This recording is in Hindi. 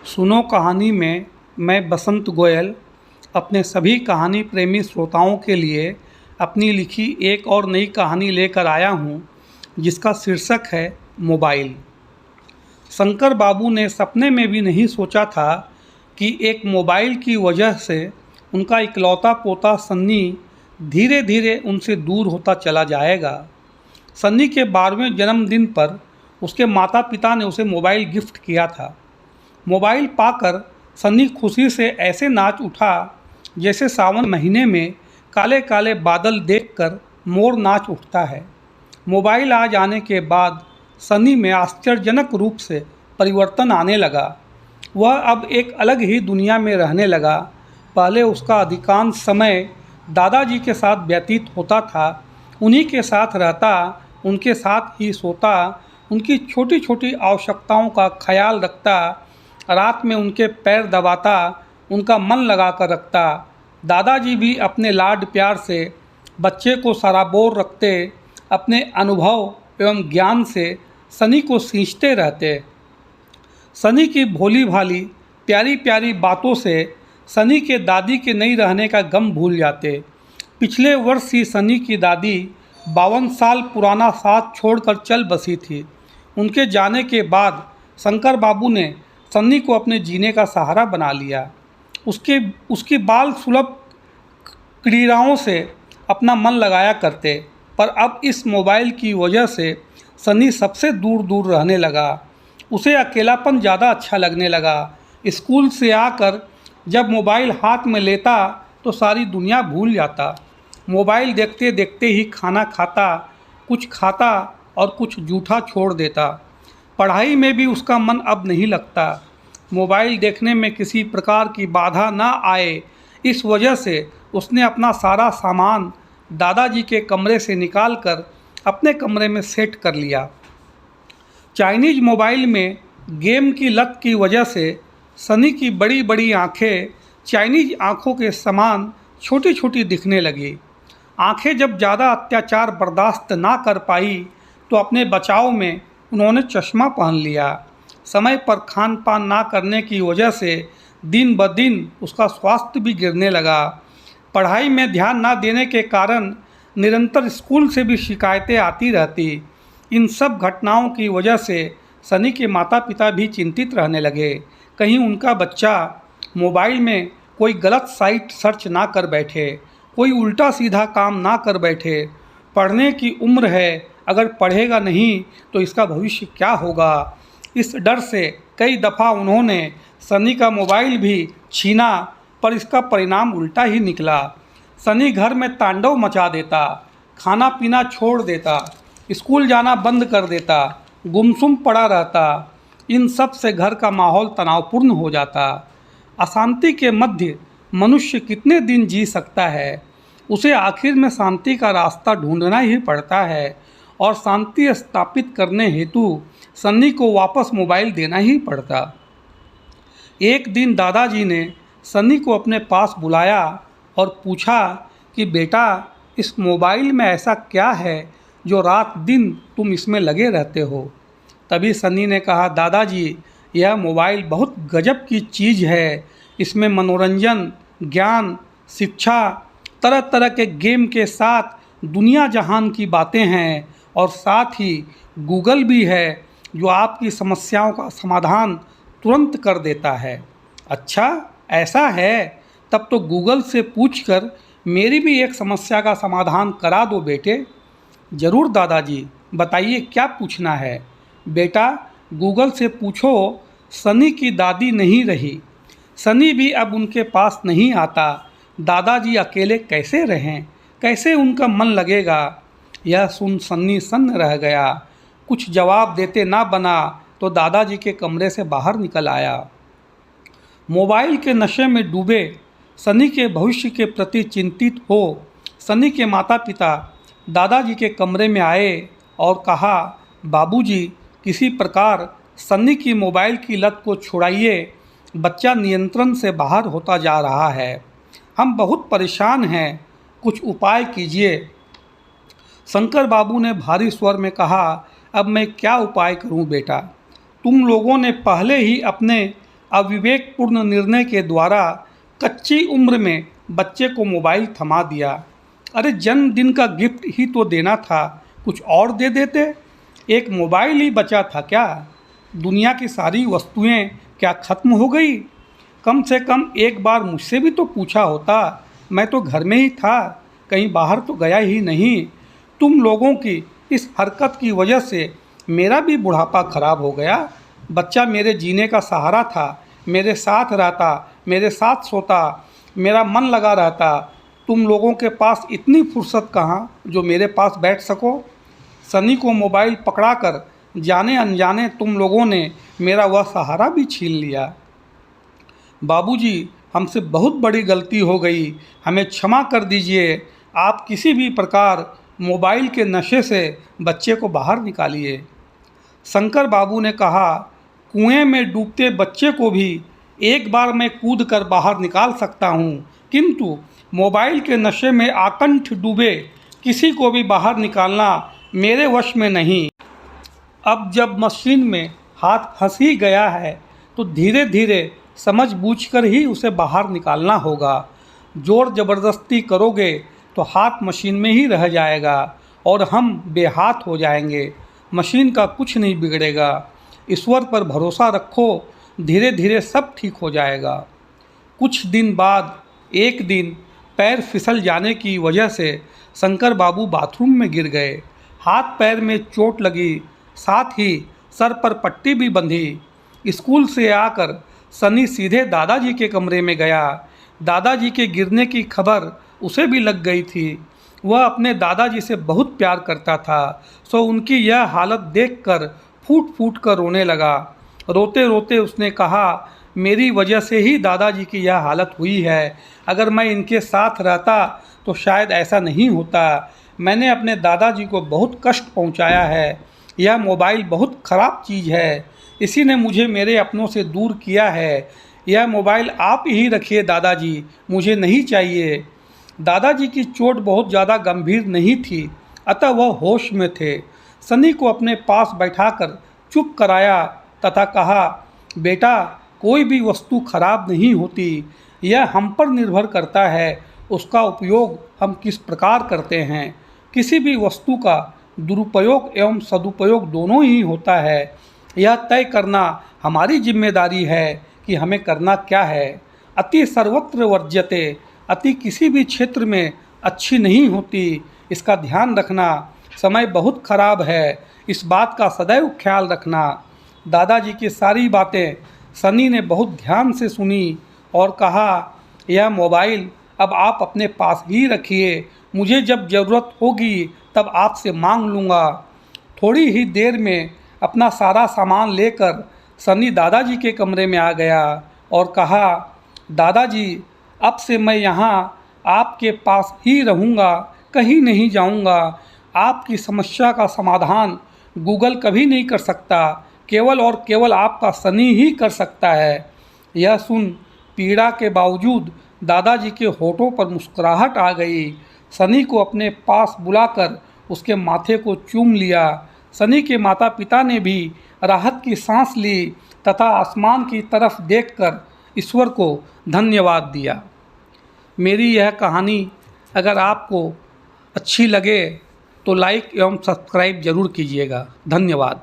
सुनो कहानी में मैं बसंत गोयल अपने सभी कहानी प्रेमी श्रोताओं के लिए अपनी लिखी एक और नई कहानी लेकर आया हूँ जिसका शीर्षक है मोबाइल। शंकर बाबू ने सपने में भी नहीं सोचा था कि एक मोबाइल की वजह से उनका इकलौता पोता सन्नी धीरे धीरे उनसे दूर होता चला जाएगा। सन्नी के 12वें जन्मदिन पर उसके माता पिता ने उसे मोबाइल गिफ्ट किया था। मोबाइल पाकर सन्नी खुशी से ऐसे नाच उठा जैसे सावन महीने में काले काले बादल देखकर मोर नाच उठता है। मोबाइल आ जाने के बाद सन्नी में आश्चर्यजनक रूप से परिवर्तन आने लगा। वह अब एक अलग ही दुनिया में रहने लगा। पहले उसका अधिकांश समय दादाजी के साथ व्यतीत होता था। उन्हीं के साथ रहता, उनके साथ ही सोता, उनकी छोटी छोटी आवश्यकताओं का ख्याल रखता, रात में उनके पैर दबाता, उनका मन लगा कर रखता। दादाजी भी अपने लाड प्यार से बच्चे को सराबोर रखते, अपने अनुभव एवं ज्ञान से सनी को सींचते रहते। सनी की भोली भाली प्यारी प्यारी बातों से सनी के दादी के नहीं रहने का गम भूल जाते। पिछले वर्ष ही सनी की दादी 52 साल पुराना साथ छोड़कर चल बसी थी। उनके जाने के बाद शंकर बाबू ने सन्नी को अपने जीने का सहारा बना लिया। उसकी बाल सुलभ क्रीड़ाओं से अपना मन लगाया करते, पर अब इस मोबाइल की वजह से सन्नी सबसे दूर दूर रहने लगा। उसे अकेलापन ज़्यादा अच्छा लगने लगा। स्कूल से आकर जब मोबाइल हाथ में लेता तो सारी दुनिया भूल जाता। मोबाइल देखते देखते ही खाना खाता, कुछ खाता और कुछ जूठा छोड़ देता। पढ़ाई में भी उसका मन अब नहीं लगता। मोबाइल देखने में किसी प्रकार की बाधा न आए, इस वजह से उसने अपना सारा सामान दादाजी के कमरे से निकालकर अपने कमरे में सेट कर लिया। चाइनीज मोबाइल में गेम की लत की वजह से सनी की बड़ी बड़ी आँखें चाइनीज आँखों के समान छोटी छोटी दिखने लगी। आँखें जब ज़्यादा अत्याचार बर्दाश्त ना कर पाई तो अपने बचाव में उन्होंने चश्मा पहन लिया। समय पर खान पान ना करने की वजह से दिन ब दिन उसका स्वास्थ्य भी गिरने लगा। पढ़ाई में ध्यान ना देने के कारण निरंतर स्कूल से भी शिकायतें आती रहती। इन सब घटनाओं की वजह से सनी के माता पिता भी चिंतित रहने लगे, कहीं उनका बच्चा मोबाइल में कोई गलत साइट सर्च ना कर बैठे, कोई उल्टा सीधा काम ना कर बैठे। पढ़ने की उम्र है, अगर पढ़ेगा नहीं तो इसका भविष्य क्या होगा। इस डर से कई दफ़ा उन्होंने सनी का मोबाइल भी छीना, पर इसका परिणाम उल्टा ही निकला। सनी घर में तांडव मचा देता, खाना पीना छोड़ देता, स्कूल जाना बंद कर देता, गुमसुम पड़ा रहता। इन सब से घर का माहौल तनावपूर्ण हो जाता। अशांति के मध्य मनुष्य कितने दिन जी सकता है। उसे आखिर में शांति का रास्ता ढूंढना ही पड़ता है और शांति स्थापित करने हेतु सन्नी को वापस मोबाइल देना ही पड़ता। एक दिन दादाजी ने सन्नी को अपने पास बुलाया और पूछा कि बेटा, इस मोबाइल में ऐसा क्या है जो रात दिन तुम इसमें लगे रहते हो। तभी सन्नी ने कहा, दादाजी, यह मोबाइल बहुत गजब की चीज़ है। इसमें मनोरंजन, ज्ञान, शिक्षा, तरह तरह के गेम के साथ दुनिया जहान की बातें हैं और साथ ही गूगल भी है जो आपकी समस्याओं का समाधान तुरंत कर देता है। अच्छा, ऐसा है? तब तो गूगल से पूछकर मेरी भी एक समस्या का समाधान करा दो बेटे। ज़रूर दादाजी, बताइए क्या पूछना है। बेटा, गूगल से पूछो सनी की दादी नहीं रही, सनी भी अब उनके पास नहीं आता। दादाजी अकेले कैसे रहें, कैसे उनका मन लगेगा। यह सुन सन्नी सन्न रह गया। कुछ जवाब देते ना बना तो दादाजी के कमरे से बाहर निकल आया। मोबाइल के नशे में डूबे सनी के भविष्य के प्रति चिंतित हो सनी के माता पिता दादाजी के कमरे में आए और कहा, बाबूजी, किसी प्रकार सन्नी की मोबाइल की लत को छुड़ाइए। बच्चा नियंत्रण से बाहर होता जा रहा है। हम बहुत परेशान हैं, कुछ उपाय कीजिए। शंकर बाबू ने भारी स्वर में कहा, अब मैं क्या उपाय करूं बेटा। तुम लोगों ने पहले ही अपने अविवेकपूर्ण निर्णय के द्वारा कच्ची उम्र में बच्चे को मोबाइल थमा दिया। अरे जन्मदिन का गिफ्ट ही तो देना था, कुछ और दे देते। एक मोबाइल ही बचा था क्या? दुनिया की सारी वस्तुएं क्या खत्म हो गई? कम से कम एक बार मुझसे भी तो पूछा होता। मैं तो घर में ही था, कहीं बाहर तो गया ही नहीं। तुम लोगों की इस हरकत की वजह से मेरा भी बुढ़ापा खराब हो गया। बच्चा मेरे जीने का सहारा था, मेरे साथ रहता, मेरे साथ सोता, मेरा मन लगा रहता। तुम लोगों के पास इतनी फुर्सत कहाँ जो मेरे पास बैठ सको? सनी को मोबाइल पकड़ाकर जाने अनजाने तुम लोगों ने मेरा वह सहारा भी छीन लिया। बाबूजी, हमसे बहुत बड़ी गलती हो गई, हमें क्षमा कर दीजिए। आप किसी भी प्रकार मोबाइल के नशे से बच्चे को बाहर निकालिए। शंकर बाबू ने कहा, कुएं में डूबते बच्चे को भी एक बार मैं कूद कर बाहर निकाल सकता हूँ, किंतु मोबाइल के नशे में आकंठ डूबे किसी को भी बाहर निकालना मेरे वश में नहीं। अब जब मशीन में हाथ फंस ही गया है तो धीरे धीरे समझ बूझकर ही उसे बाहर निकालना होगा। जोर ज़बरदस्ती करोगे तो हाथ मशीन में ही रह जाएगा और हम बेहाथ हो जाएंगे। मशीन का कुछ नहीं बिगड़ेगा। ईश्वर पर भरोसा रखो, धीरे धीरे सब ठीक हो जाएगा। कुछ दिन बाद एक दिन पैर फिसल जाने की वजह से शंकर बाबू बाथरूम में गिर गए। हाथ पैर में चोट लगी, साथ ही सर पर पट्टी भी बंधी। स्कूल से आकर सनी सीधे दादाजी के कमरे में गया। दादाजी के गिरने की खबर उसे भी लग गई थी। वह अपने दादाजी से बहुत प्यार करता था, सो उनकी यह हालत देखकर फूट फूट कर रोने लगा। रोते रोते उसने कहा, मेरी वजह से ही दादाजी की यह हालत हुई है। अगर मैं इनके साथ रहता तो शायद ऐसा नहीं होता। मैंने अपने दादाजी को बहुत कष्ट पहुंचाया है। यह मोबाइल बहुत ख़राब चीज़ है, इसी ने मुझे मेरे अपनों से दूर किया है। यह मोबाइल आप ही रखिए दादाजी, मुझे नहीं चाहिए। दादाजी की चोट बहुत ज़्यादा गंभीर नहीं थी, अतः वह होश में थे। सनी को अपने पास बैठाकर चुप कराया तथा कहा, बेटा, कोई भी वस्तु खराब नहीं होती, यह हम पर निर्भर करता है उसका उपयोग हम किस प्रकार करते हैं। किसी भी वस्तु का दुरुपयोग एवं सदुपयोग दोनों ही होता है। यह तय करना हमारी जिम्मेदारी है कि हमें करना क्या है। अति सर्वत्र वर्ज्यते, अति किसी भी क्षेत्र में अच्छी नहीं होती, इसका ध्यान रखना। समय बहुत खराब है, इस बात का सदैव ख्याल रखना। दादाजी की सारी बातें सनी ने बहुत ध्यान से सुनी और कहा, यह मोबाइल अब आप अपने पास ही रखिए, मुझे जब ज़रूरत होगी तब आपसे मांग लूँगा। थोड़ी ही देर में अपना सारा सामान लेकर सनी दादाजी के कमरे में आ गया और कहा, दादाजी, अब से मैं यहाँ आपके पास ही रहूँगा, कहीं नहीं जाऊँगा। आपकी समस्या का समाधान गूगल कभी नहीं कर सकता, केवल और केवल आपका सनी ही कर सकता है। यह सुन पीड़ा के बावजूद दादाजी के होठों पर मुस्कुराहट आ गई। सनी को अपने पास बुलाकर उसके माथे को चूम लिया। सनी के माता पिता ने भी राहत की सांस ली तथा आसमान की तरफ देखकर ईश्वर को धन्यवाद दिया। मेरी यह कहानी अगर आपको अच्छी लगे तो लाइक एवं सब्सक्राइब ज़रूर कीजिएगा। धन्यवाद।